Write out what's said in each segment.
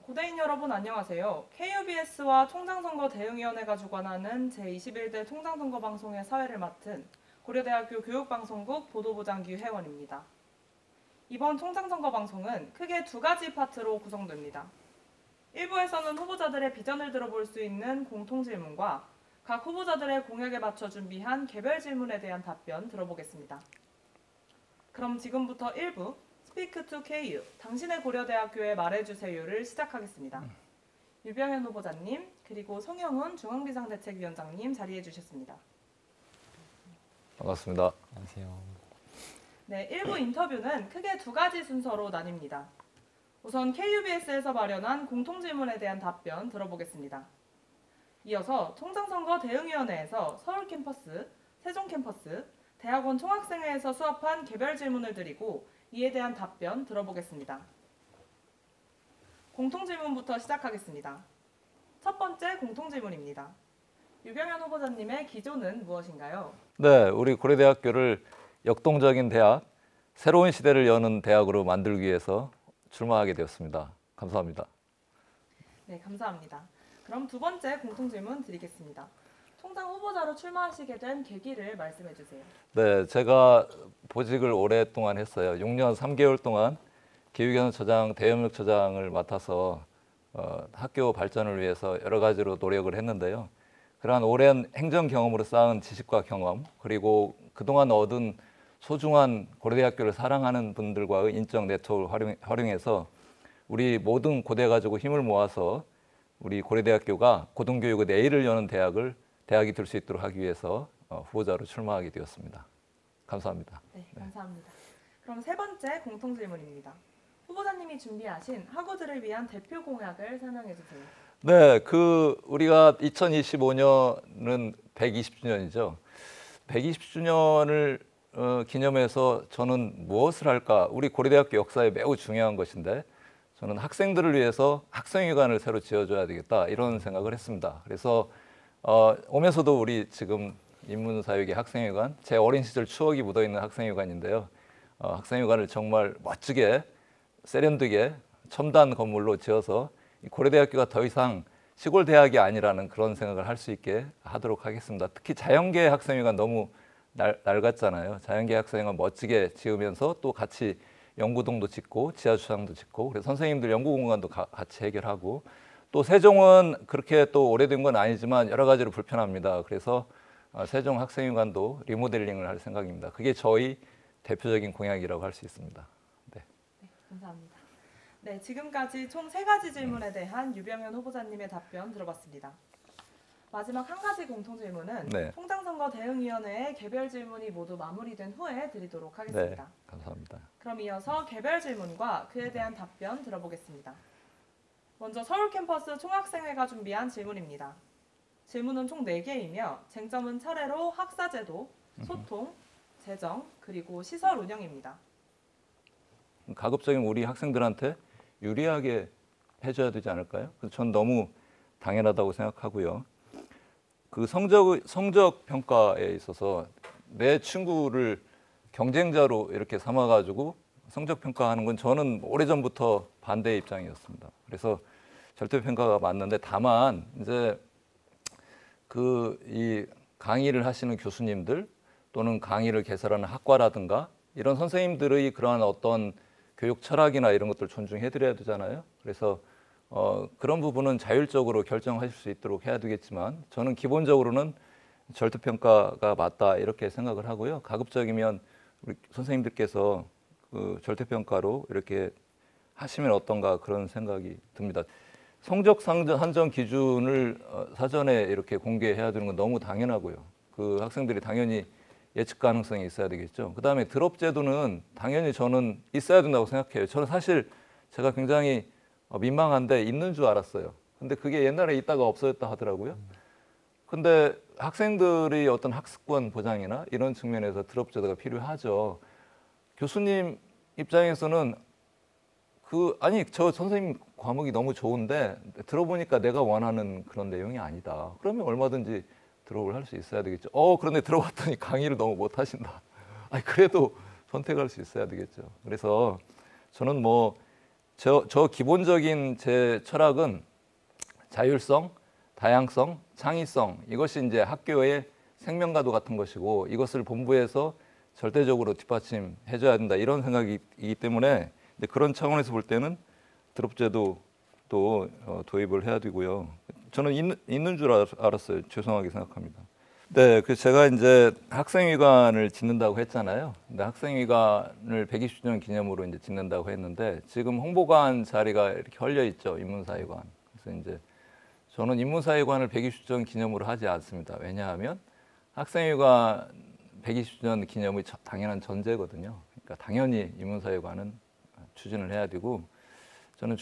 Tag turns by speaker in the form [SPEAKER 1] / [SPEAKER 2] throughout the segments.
[SPEAKER 1] 고대인 여러분 안녕하세요. KUBS와 총장선거 대응위원회가 주관하는 제21대 총장선거 방송의 사회를 맡은 고려대학교 교육방송국 보도부장기 회원입니다. 이번 총장선거 방송은 크게 두 가지 파트로 구성됩니다. 1부에서는 후보자들의 비전을 들어볼 수 있는 공통질문과 각 후보자들의 공약에 맞춰 준비한 개별 질문에 대한 답변 들어보겠습니다. 그럼 지금부터 1부 스피크 투 KU, 당신의 고려대학교에 말해주세요를 시작하겠습니다. 유병현 후보자님, 그리고 송영훈 중앙비상대책위원장님 자리해 주셨습니다.
[SPEAKER 2] 반갑습니다.
[SPEAKER 3] 안녕하세요.
[SPEAKER 1] 네, 1부 인터뷰는 크게 두 가지 순서로 나뉩니다. 우선 KUBS에서 마련한 공통질문에 대한 답변 들어보겠습니다. 이어서 총장선거 대응위원회에서 서울 캠퍼스, 세종 캠퍼스, 대학원 총학생회에서 수업한 개별 질문을 드리고 이에 대한 답변 들어보겠습니다. 공통질문부터 시작하겠습니다. 첫 번째 공통질문입니다. 유병현 후보자님의 기조는 무엇인가요?
[SPEAKER 2] 네, 우리 고려대학교를 역동적인 대학, 새로운 시대를 여는 대학으로 만들기 위해서 출마하게 되었습니다. 감사합니다.
[SPEAKER 1] 네, 감사합니다. 그럼 두 번째 공통질문 드리겠습니다. 총장 후보자로 출마하시게 된 계기를 말씀해 주세요.
[SPEAKER 2] 네, 제가 보직을 오랫동안 했어요. 6년 3개월 동안 기후경영처장, 대협력처장을 맡아서 학교 발전을 위해서 여러 가지로 노력을 했는데요. 그러한 오랜 행정 경험으로 쌓은 지식과 경험, 그리고 그동안 얻은 소중한 고려대학교를 사랑하는 분들과의 인적 네트워크를 활용해서 우리 모든 고대 가지고 힘을 모아서 우리 고려대학교가 고등교육의 내일을 여는 대학이 될 수 있도록 하기 위해서 후보자로 출마하게 되었습니다. 감사합니다.
[SPEAKER 1] 네, 감사합니다. 그럼 세 번째 공통질문입니다. 후보자님이 준비하신 학우들을 위한 대표 공약을 설명해 주세요.
[SPEAKER 2] 네, 우리가 2025년은 120주년이죠. 120주년을 기념해서 저는 무엇을 할까? 우리 고려대학교 역사에 매우 중요한 것인데 저는 학생들을 위해서 학생회관을 새로 지어줘야 되겠다 이런 생각을 했습니다. 그래서 오면서도 우리 지금 인문사회계 학생회관, 제 어린 시절 추억이 묻어있는 학생회관인데요. 학생회관을 정말 멋지게 세련되게 첨단 건물로 지어서 고려대학교가 더 이상 시골 대학이 아니라는 그런 생각을 할 수 있게 하도록 하겠습니다. 특히 자연계 학생회관 너무 낡았잖아요. 자연계 학생회관 멋지게 지으면서 또 같이 연구동도 짓고 지하주차장도 짓고 그래서 선생님들 연구공간도 같이 해결하고 또 세종은 그렇게 또 오래된 건 아니지만 여러 가지로 불편합니다. 그래서 세종 학생회관도 리모델링을 할 생각입니다. 그게 저희 대표적인 공약이라고 할 수 있습니다. 네.
[SPEAKER 1] 네, 감사합니다. 네, 지금까지 총 3가지 질문에 대한 유병현 후보자님의 답변 들어봤습니다. 마지막 한 가지 공통질문은
[SPEAKER 2] 네.
[SPEAKER 1] 총장선거 대응위원회의 개별 질문이 모두 마무리된 후에 드리도록 하겠습니다.
[SPEAKER 2] 네, 감사합니다.
[SPEAKER 1] 그럼 이어서 개별 질문과 그에 대한 답변 들어보겠습니다. 먼저 서울 캠퍼스 총학생회가 준비한 질문입니다. 질문은 총 4개이며 쟁점은 차례로 학사제도, 소통, 재정, 그리고 시설 운영입니다.
[SPEAKER 2] 가급적이면 우리 학생들한테 유리하게 해줘야 되지 않을까요? 그래서 전 너무 당연하다고 생각하고요. 그 성적 평가에 있어서 내 친구를 경쟁자로 이렇게 삼아가지고 성적 평가하는 건 저는 오래전부터 반대 입장이었습니다. 그래서 절대 평가가 맞는데 다만 이제 이 강의를 하시는 교수님들 또는 강의를 개설하는 학과라든가 이런 선생님들의 그러한 어떤 교육 철학이나 이런 것들 존중해 드려야 되잖아요. 그래서 그런 부분은 자율적으로 결정하실 수 있도록 해야 되겠지만 저는 기본적으로는 절대평가가 맞다 이렇게 생각을 하고요. 가급적이면 우리 선생님들께서 그 절대평가로 이렇게 하시면 어떤가 그런 생각이 듭니다. 성적 한정 기준을 사전에 이렇게 공개해야 되는 건 너무 당연하고요. 그 학생들이 당연히 예측 가능성이 있어야 되겠죠. 그다음에 드롭 제도는 당연히 저는 있어야 된다고 생각해요. 저는 사실 제가 굉장히 민망한데 있는 줄 알았어요. 근데 그게 옛날에 있다가 없어졌다 하더라고요. 근데 학생들의 어떤 학습권 보장이나 이런 측면에서 드롭 제도가 필요하죠. 교수님 입장에서는 저 선생님 과목이 너무 좋은데 들어보니까 내가 원하는 그런 내용이 아니다. 그러면 얼마든지 드롭을 할 수 있어야 되겠죠. 그런데 들어봤더니 강의를 너무 못 하신다. 그래도 선택할 수 있어야 되겠죠. 그래서 저는 저 기본적인 제 철학은 자율성, 다양성, 창의성 이것이 이제 학교의 생명과도 같은 것이고 이것을 본부에서 절대적으로 뒷받침해줘야 된다 이런 생각이기 때문에 이제 그런 차원에서 볼 때는 드롭제도 또 도입을 해야 되고요. 저는 있는 줄 알았어요. 죄송하게 생각합니다. 네, 그 제가 이제 학생회관을 짓는다고 했잖아요. 근데 학생회관을 120주년 기념으로 이제 짓는다고 했는데 지금 홍보관 자리가 이렇게 헐려 있죠. 인문사회관. 그래서 이제 저는 인문사회관을 120주년 기념으로 하지 않습니다. 왜냐하면 학생회관 120주년 기념이 당연한 전제거든요. 그러니까 당연히 인문사회관은 추진을 해야 되고 저는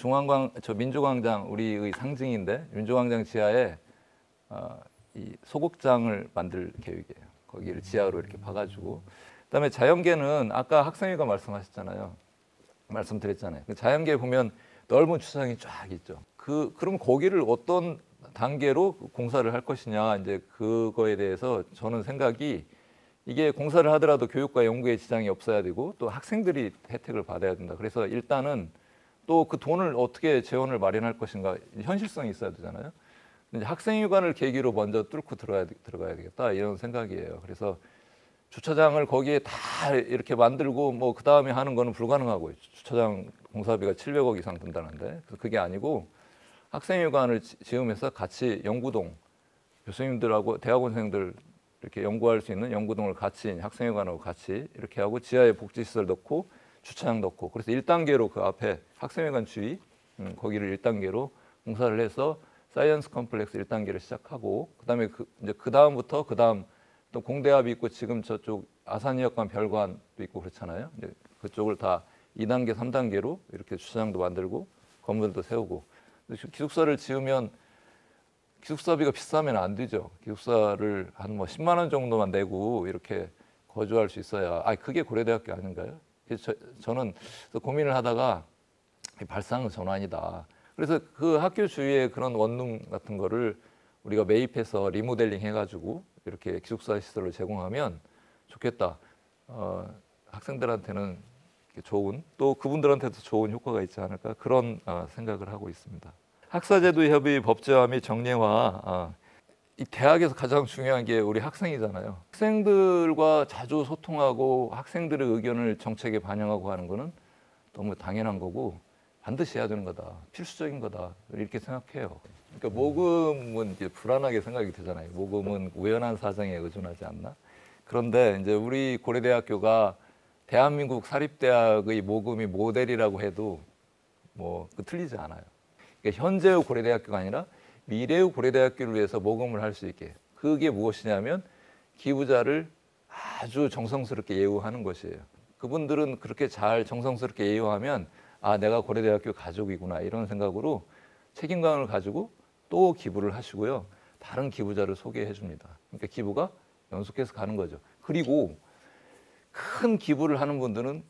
[SPEAKER 2] 민주광장 우리의 상징인데 민주광장 지하에 이 소극장을 만들 계획이에요. 거기를 지하로 이렇게 봐가지고 그다음에 자연계는 아까 학생회관 말씀드렸잖아요. 그 자연계 보면 넓은 주차장이 쫙 있죠. 그럼 거기를 어떤 단계로 공사를 할 것이냐 이제 그거에 대해서 저는 생각이 이게 공사를 하더라도 교육과 연구에 지장이 없어야 되고 또 학생들이 혜택을 받아야 된다. 그래서 일단은 또 그 돈을 어떻게 재원을 마련할 것인가 현실성이 있어야 되잖아요. 이제 학생회관을 계기로 먼저 뚫고 들어가야 되겠다 이런 생각이에요. 그래서 주차장을 거기에 다 이렇게 만들고 뭐 그 다음에 하는 거는 불가능하고요. 주차장 공사비가 700억 이상 든다는데 그래서 그게 아니고 학생회관을 지으면서 같이 연구동 교수님들하고 대학원생들 이렇게 연구할 수 있는 연구동을 같이 학생회관하고 같이 이렇게 하고 지하에 복지시설 넣고 주차장 넣고 그래서 1단계로 그 앞에 학생회관 주위 거기를 1단계로 공사를 해서 사이언스 컴플렉스 1단계를 시작하고 그다음에 이제 그다음부터 그다음 또 공대합이 있고 지금 저쪽 아산의학관 별관도 있고 그렇잖아요. 이제 그쪽을 다 2단계, 3단계로 이렇게 주차장도 만들고 건물도 세우고 기숙사를 지으면 기숙사비가 비싸면 안 되죠. 기숙사를 한 뭐 10만 원 정도만 내고 이렇게 거주할 수 있어야 그게 고려대학교 아닌가요? 그래서 저는 고민을 하다가 발상은 전환이다. 그래서 그 학교 주위에 그런 원룸 같은 거를 우리가 매입해서 리모델링 해가지고 이렇게 기숙사 시설을 제공하면 좋겠다. 학생들한테는 좋은 또 그분들한테도 좋은 효과가 있지 않을까 그런 생각을 하고 있습니다. 학사제도 협의 법제화 및 정례화 이 대학에서 가장 중요한 게 우리 학생이잖아요. 학생들과 자주 소통하고 학생들의 의견을 정책에 반영하고 하는 거는 너무 당연한 거고 반드시 해야 되는 거다. 필수적인 거다. 이렇게 생각해요. 그러니까 모금은 이제 불안하게 생각이 되잖아요. 모금은 우연한 사정에 의존하지 않나? 그런데 이제 우리 고려대학교가 대한민국 사립대학의 모금이 모델이라고 해도 뭐 틀리지 않아요. 그러니까 현재의 고려대학교가 아니라 미래의 고려대학교를 위해서 모금을 할 수 있게 그게 무엇이냐면 기부자를 아주 정성스럽게 예우하는 것이에요. 그분들은 그렇게 잘 정성스럽게 예우하면 내가 고려대학교 가족이구나 이런 생각으로 책임감을 가지고 또 기부를 하시고요. 다른 기부자를 소개해 줍니다. 그러니까 기부가 연속해서 가는 거죠. 그리고 큰 기부를 하는 분들은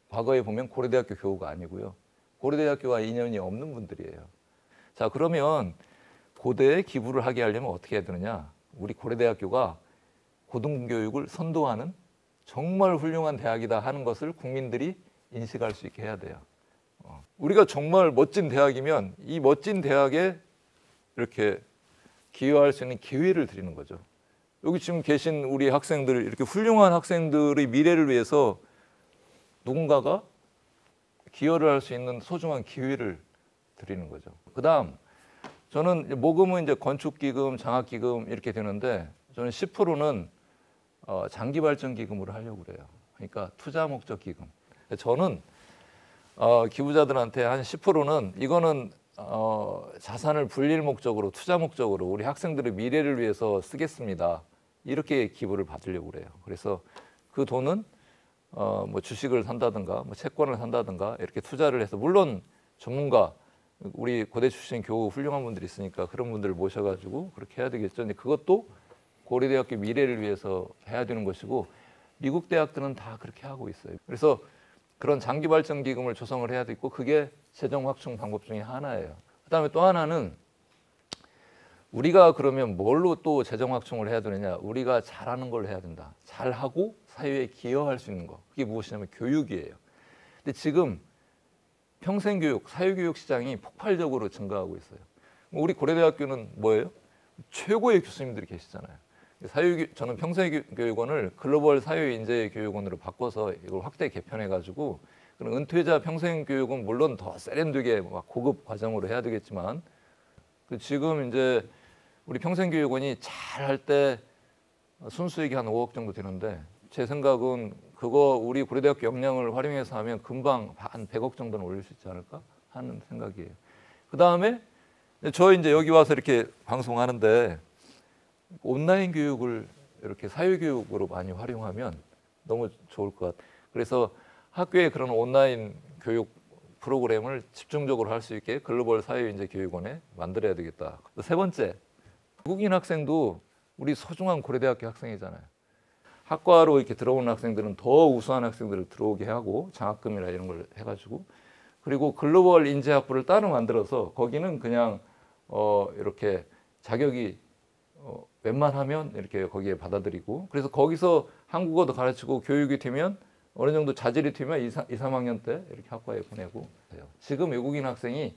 [SPEAKER 2] 과거에 보면 고려대학교 교우가 아니고요. 고려대학교와 인연이 없는 분들이에요. 자, 그러면 고대에 기부를 하게 하려면 어떻게 해야 되느냐? 우리 고려대학교가 고등교육을 선도하는 정말 훌륭한 대학이다 하는 것을 국민들이 인식할 수 있게 해야 돼요. 우리가 정말 멋진 대학이면 이 멋진 대학에 이렇게 기여할 수 있는 기회를 드리는 거죠. 여기 지금 계신 우리 학생들 이렇게 훌륭한 학생들의 미래를 위해서 누군가가 기여를 할 수 있는 소중한 기회를 드리는 거죠. 그다음 저는 모금은 이제 건축기금, 장학기금 이렇게 되는데 저는 10%는 장기발전기금으로 하려고 그래요. 그러니까 투자 목적 기금. 저는 기부자들한테 한 10%는 이거는 자산을 불릴 목적으로 투자 목적으로 우리 학생들의 미래를 위해서 쓰겠습니다. 이렇게 기부를 받으려고 그래요. 그래서 그 돈은 뭐 주식을 산다든가 뭐 채권을 산다든가 이렇게 투자를 해서 물론 전문가 우리 고대 출신 교우 훌륭한 분들이 있으니까 그런 분들을 모셔가지고 그렇게 해야 되겠죠. 근데 그것도 고려대학교 미래를 위해서 해야 되는 것이고 미국 대학들은 다 그렇게 하고 있어요. 그래서 그런 장기 발전 기금을 조성을 해야 되고 그게 재정 확충 방법 중에 하나예요. 그다음에 또 하나는 우리가 그러면 뭘로 또 재정 확충을 해야 되느냐? 우리가 잘하는 걸 해야 된다. 잘하고 사회에 기여할 수 있는 거. 그게 무엇이냐면 교육이에요. 근데 지금 평생교육, 사회교육 시장이 폭발적으로 증가하고 있어요. 우리 고려대학교는 뭐예요? 최고의 교수님들이 계시잖아요. 저는 평생교육원을 글로벌 사회인재교육원으로 바꿔서 이걸 확대 개편해가지고 은퇴자 평생교육은 물론 더 세련되게 막 고급 과정으로 해야 되겠지만 지금 이제 우리 평생교육원이 잘 할 때 순수익이 한 5억 정도 되는데 제 생각은 그거 우리 고려대학교 역량을 활용해서 하면 금방 한 100억 정도는 올릴 수 있지 않을까 하는 생각이에요. 그 다음에 저 이제 여기 와서 이렇게 방송하는데 온라인 교육을 이렇게 사회교육으로 많이 활용하면 너무 좋을 것 같아요. 그래서 학교에 그런 온라인 교육 프로그램을 집중적으로 할 수 있게 글로벌 사회인재교육원에 만들어야 되겠다. 세 번째, 외국인 학생도 우리 소중한 고려대학교 학생이잖아요. 학과로 이렇게 들어오는 학생들은 더 우수한 학생들을 들어오게 하고 장학금이나 이런 걸 해가지고 그리고 글로벌 인재학부를 따로 만들어서 거기는 그냥 이렇게 자격이 웬만하면 이렇게 거기에 받아들이고 그래서 거기서 한국어도 가르치고 교육이 되면 어느 정도 자질이 되면 2, 3학년 때 이렇게 학과에 보내고 해요. 지금 외국인 학생이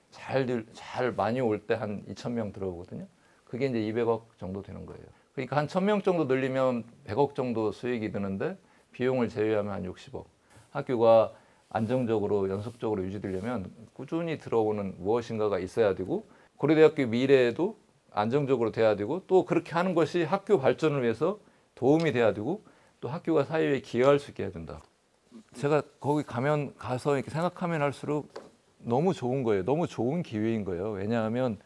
[SPEAKER 2] 잘 많이 올 때 한 2,000명 들어오거든요. 그게 이제 200억 정도 되는 거예요. 그러니까 한 1,000명 정도 늘리면 100억 정도 수익이 드는데 비용을 제외하면 한 60억. 학교가 안정적으로 연속적으로 유지되려면 꾸준히 들어오는 무엇인가가 있어야 되고 고려대학교 미래에도 안정적으로 돼야 되고 또 그렇게 하는 것이 학교 발전을 위해서 도움이 돼야 되고 또 학교가 사회에 기여할 수 있게 해야 된다. 제가 거기 가서 이렇게 생각하면 할수록 너무 좋은 거예요. 너무 좋은 기회인 거예요. 왜냐하면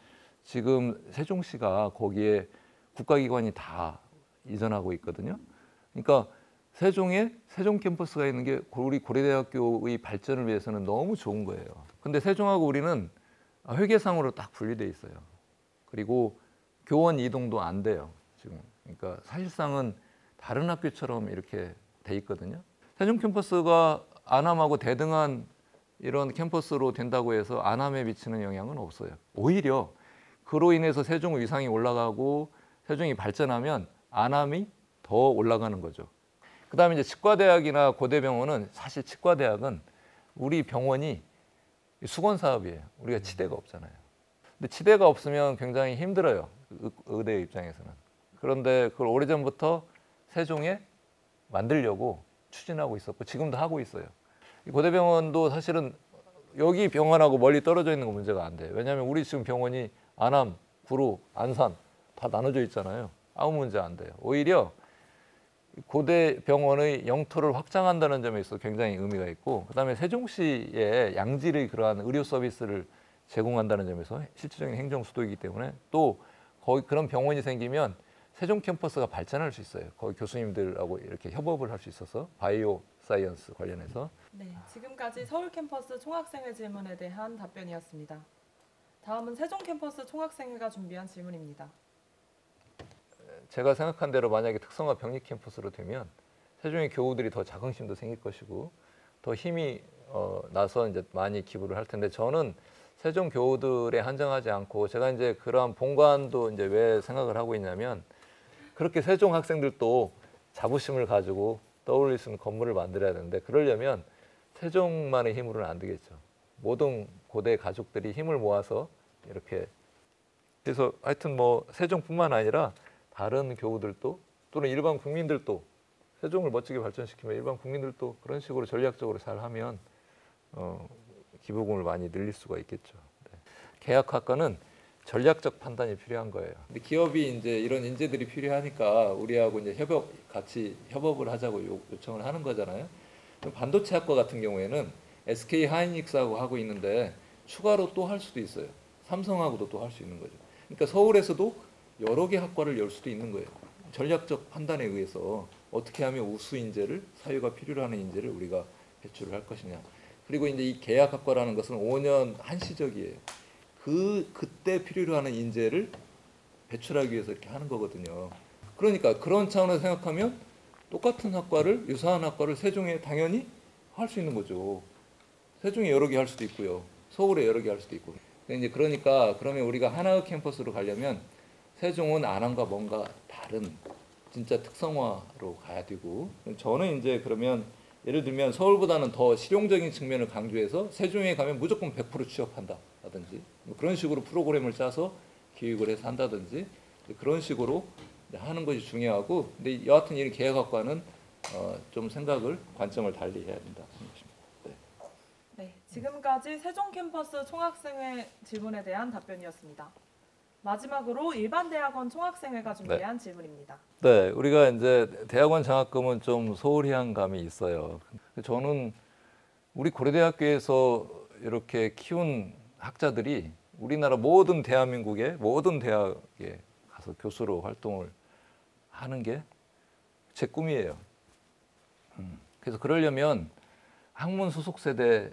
[SPEAKER 2] 지금 세종시가 거기에 국가기관이 다 이전하고 있거든요. 그러니까 세종에 세종 캠퍼스가 있는 게 우리 고려대학교의 발전을 위해서는 너무 좋은 거예요. 근데 세종하고 우리는 회계상으로 딱 분리돼 있어요. 그리고 교원 이동도 안 돼요. 지금. 그러니까 사실상은 다른 학교처럼 이렇게 돼 있거든요. 세종 캠퍼스가 안암하고 대등한 이런 캠퍼스로 된다고 해서 안암에 미치는 영향은 없어요. 오히려 그로 인해서 세종 위상이 올라가고 세종이 발전하면 안암이 더 올라가는 거죠. 그다음에 이제 치과대학이나 고대병원은 사실 치과대학은 우리 병원이 수건 사업이에요. 우리가 치대가 없잖아요. 근데 치대가 없으면 굉장히 힘들어요. 의대 입장에서는. 그런데 그걸 오래전부터 세종에 만들려고 추진하고 있었고 지금도 하고 있어요. 고대병원도 사실은 여기 병원하고 멀리 떨어져 있는 건 문제가 안 돼요. 왜냐하면 우리 지금 병원이 안암, 구로, 안산 다 나눠져 있잖아요. 아무 문제 안 돼요. 오히려 고대병원의 영토를 확장한다는 점에 있어서 굉장히 의미가 있고 그다음에 세종시에 양질의 그러한 의료 서비스를 제공한다는 점에서 실질적인 행정 수도이기 때문에 또 거기 그런 병원이 생기면 세종 캠퍼스가 발전할 수 있어요. 거기 교수님들하고 이렇게 협업을 할 수 있어서 바이오 사이언스 관련해서.
[SPEAKER 1] 네, 지금까지 서울 캠퍼스 총학생회 질문에 대한 답변이었습니다. 다음은 세종 캠퍼스 총학생회가 준비한 질문입니다.
[SPEAKER 2] 제가 생각한 대로 만약에 특성화 병립 캠퍼스로 되면 세종의 교우들이 더 자긍심도 생길 것이고 더 힘이 나서 이제 많이 기부를 할 텐데 저는 세종 교우들에 한정하지 않고 제가 이제 그러한 본관도 이제 왜 생각을 하고 있냐면 그렇게 세종 학생들도 자부심을 가지고 떠올릴 수 있는 건물을 만들어야 되는데 그러려면 세종만의 힘으로는 안 되겠죠. 모든 고대 가족들이 힘을 모아서 이렇게 그래서 하여튼 뭐 세종뿐만 아니라 다른 교우들도 또는 일반 국민들도 세종을 멋지게 발전시키면 일반 국민들도 그런 식으로 전략적으로 잘하면 기부금을 많이 늘릴 수가 있겠죠. 네. 계약학과는 전략적 판단이 필요한 거예요. 근데 기업이 이제 이런 인재들이 필요하니까 우리하고 이제 같이 협업을 하자고 요청을 하는 거잖아요. 반도체학과 같은 경우에는 SK 하이닉스하고 하고 있는데 추가로 또 할 수도 있어요. 삼성하고도 또 할 수 있는 거죠. 그러니까 서울에서도 여러 개 학과를 열 수도 있는 거예요. 전략적 판단에 의해서 어떻게 하면 우수 인재를 사회가 필요로 하는 인재를 우리가 배출을 할 것이냐. 그리고 이제 이 계약학과라는 것은 5년 한시적이에요. 그때 필요로 하는 인재를 배출하기 위해서 이렇게 하는 거거든요. 그러니까 그런 차원에서 생각하면 똑같은 학과를 유사한 학과를 세종에 당연히 할 수 있는 거죠. 세종에 여러 개 할 수도 있고요. 서울에 여러 개 할 수도 있고. 이제 그러니까 그러면 우리가 하나의 캠퍼스로 가려면 세종은 안암과 뭔가 다른 진짜 특성화로 가야 되고 저는 이제 그러면 예를 들면 서울보다는 더 실용적인 측면을 강조해서 세종에 가면 무조건 100% 취업한다라든지 뭐 그런 식으로 프로그램을 짜서 기획을 해서 한다든지 그런 식으로 하는 것이 중요하고, 근데 여하튼 이 계획학과는 좀 생각을 관점을 달리 해야 된다 생각합니다. 네.
[SPEAKER 1] 네, 지금까지 세종 캠퍼스 총학생회 질문에 대한 답변이었습니다. 마지막으로 일반 대학원 총학생회가 준비한 질문입니다.
[SPEAKER 2] 네, 우리가 이제 대학원 장학금은 좀 소홀히한 감이 있어요. 저는 우리 고려대학교에서 이렇게 키운 학자들이 우리나라 모든 대한민국의 모든 대학에 가서 교수로 활동을 하는 게 제 꿈이에요. 그래서 그러려면 학문 소속 세대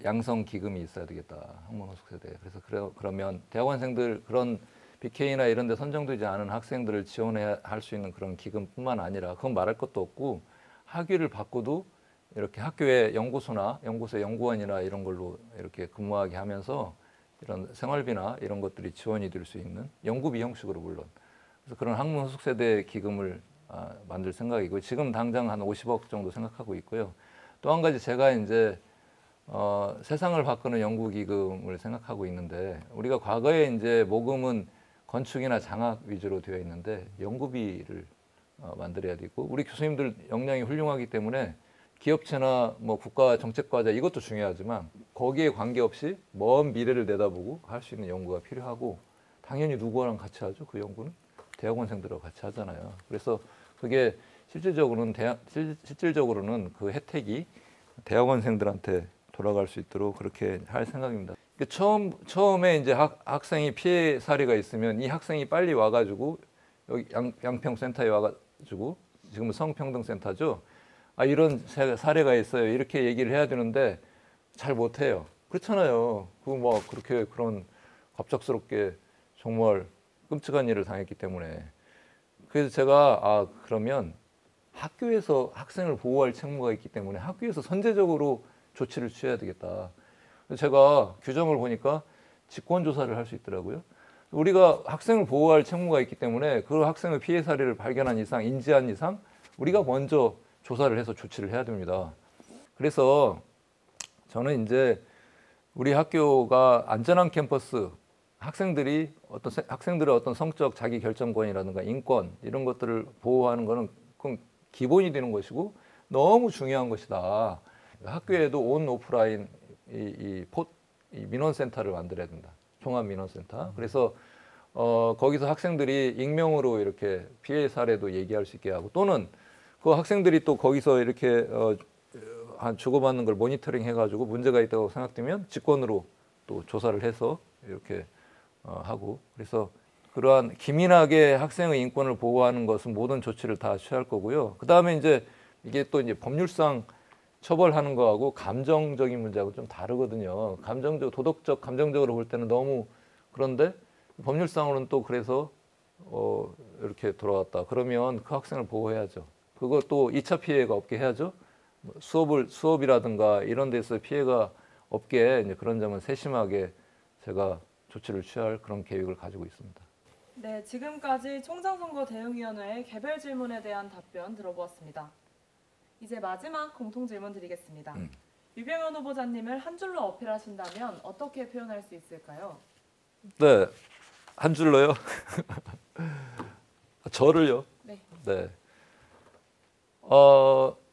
[SPEAKER 2] 양성 기금이 있어야 되겠다. 학문 소속 세대. 그래서 그러면 대학원생들 그런 BK나 이런 데 선정되지 않은 학생들을 지원해야 할 수 있는 그런 기금뿐만 아니라 그건 말할 것도 없고 학위를 받고도 이렇게 학교의 연구소나 연구소 연구원이나 이런 걸로 이렇게 근무하게 하면서 이런 생활비나 이런 것들이 지원이 될 수 있는 연구비 형식으로 물론 그래서 그런 학문 소속 세대 기금을 만들 생각이고 지금 당장 한 50억 정도 생각하고 있고요. 또 한 가지 제가 이제 세상을 바꾸는 연구기금을 생각하고 있는데 우리가 과거에 이제 모금은 건축이나 장학 위주로 되어 있는데 연구비를 만들어야 되고 우리 교수님들 역량이 훌륭하기 때문에 기업체나 뭐 국가 정책과제 이것도 중요하지만 거기에 관계없이 먼 미래를 내다보고 할 수 있는 연구가 필요하고 당연히 누구랑 같이 하죠? 그 연구는 대학원생들하고 같이 하잖아요. 그래서 그게 실질적으로는 그 혜택이 대학원생들한테 돌아갈 수 있도록 그렇게 할 생각입니다. 처음에 이제 학생이 피해 사례가 있으면 이 학생이 빨리 와가지고 여기 양평센터에 와가지고 지금은 성평등센터죠. 이런 사례가 있어요. 이렇게 얘기를 해야 되는데 잘 못해요. 그렇잖아요. 뭐 그렇게 그런 갑작스럽게 정말 끔찍한 일을 당했기 때문에. 그래서 제가 그러면 학교에서 학생을 보호할 책무가 있기 때문에 학교에서 선제적으로 조치를 취해야 되겠다. 제가 규정을 보니까 직권 조사를 할 수 있더라고요. 우리가 학생을 보호할 책무가 있기 때문에 그 학생의 피해 사례를 발견한 이상, 인지한 이상 우리가 먼저 조사를 해서 조치를 해야 됩니다. 그래서 저는 이제 우리 학교가 안전한 캠퍼스, 학생들의 어떤 성적 자기 결정권이라든가 인권 이런 것들을 보호하는 것은 그건 기본이 되는 것이고 너무 중요한 것이다. 학교에도 온 오프라인 이 민원센터를 만들어야 된다. 종합민원센터. 그래서 거기서 학생들이 익명으로 이렇게 피해 사례도 얘기할 수 있게 하고 또는 그 학생들이 또 거기서 이렇게 주고받는 걸 모니터링 해가지고 문제가 있다고 생각되면 직권으로 또 조사를 해서 이렇게 하고 그래서 그러한 기민하게 학생의 인권을 보호하는 것은 모든 조치를 다 취할 거고요. 그 다음에 이제 이게 또 이제 법률상 처벌하는 거하고 감정적인 문제하고 좀 다르거든요. 도덕적, 감정적으로 볼 때는 너무 그런데 법률상으로는 또 그래서 이렇게 돌아왔다. 그러면 그 학생을 보호해야죠. 그것도 2차 피해가 없게 해야죠. 수업이라든가 이런 데서 피해가 없게 이제 그런 점은 세심하게 제가 조치를 취할 그런 계획을 가지고 있습니다.
[SPEAKER 1] 네, 지금까지 총장선거 대응위원회의 개별 질문에 대한 답변 들어보았습니다. 이제 마지막 공통 질문 드리겠습니다. 유병현 후보자님을 한 줄로 어필하신다면 어떻게 표현할 수 있을까요?
[SPEAKER 2] 네, 한 줄로요? 저를요?
[SPEAKER 1] 네.
[SPEAKER 2] 네.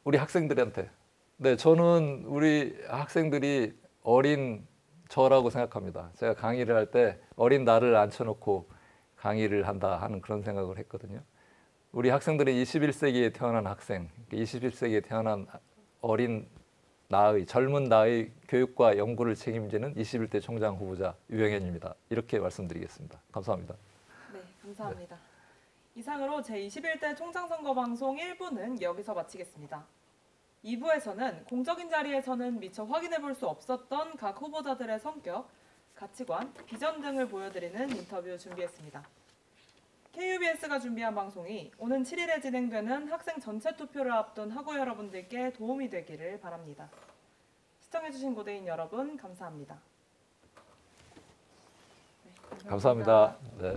[SPEAKER 2] 우리 학생들한테. 네, 저는 우리 학생들이 어린 저라고 생각합니다. 제가 강의를 할 때 어린 나를 앉혀놓고 강의를 한다 하는 그런 생각을 했거든요. 우리 학생들이 21세기에 태어난 학생, 21세기에 태어난 어린 나의, 젊은 나의 교육과 연구를 책임지는 21대 총장 후보자 유병현입니다. 이렇게 말씀드리겠습니다. 감사합니다.
[SPEAKER 1] 네, 감사합니다. 이상으로 제21대 총장선거 방송 1부는 여기서 마치겠습니다. 2부에서는 공적인 자리에서는 미처 확인해 볼 수 없었던 각 후보자들의 성격, 가치관, 비전 등을 보여드리는 인터뷰 준비했습니다. KUBS가 준비한 방송이 오는 7일에 진행되는 학생 전체 투표를 앞둔 학우 여러분들께 도움이 되기를 바랍니다. 시청해주신 고대인 여러분 감사합니다. 네,
[SPEAKER 2] 감사합니다. 네.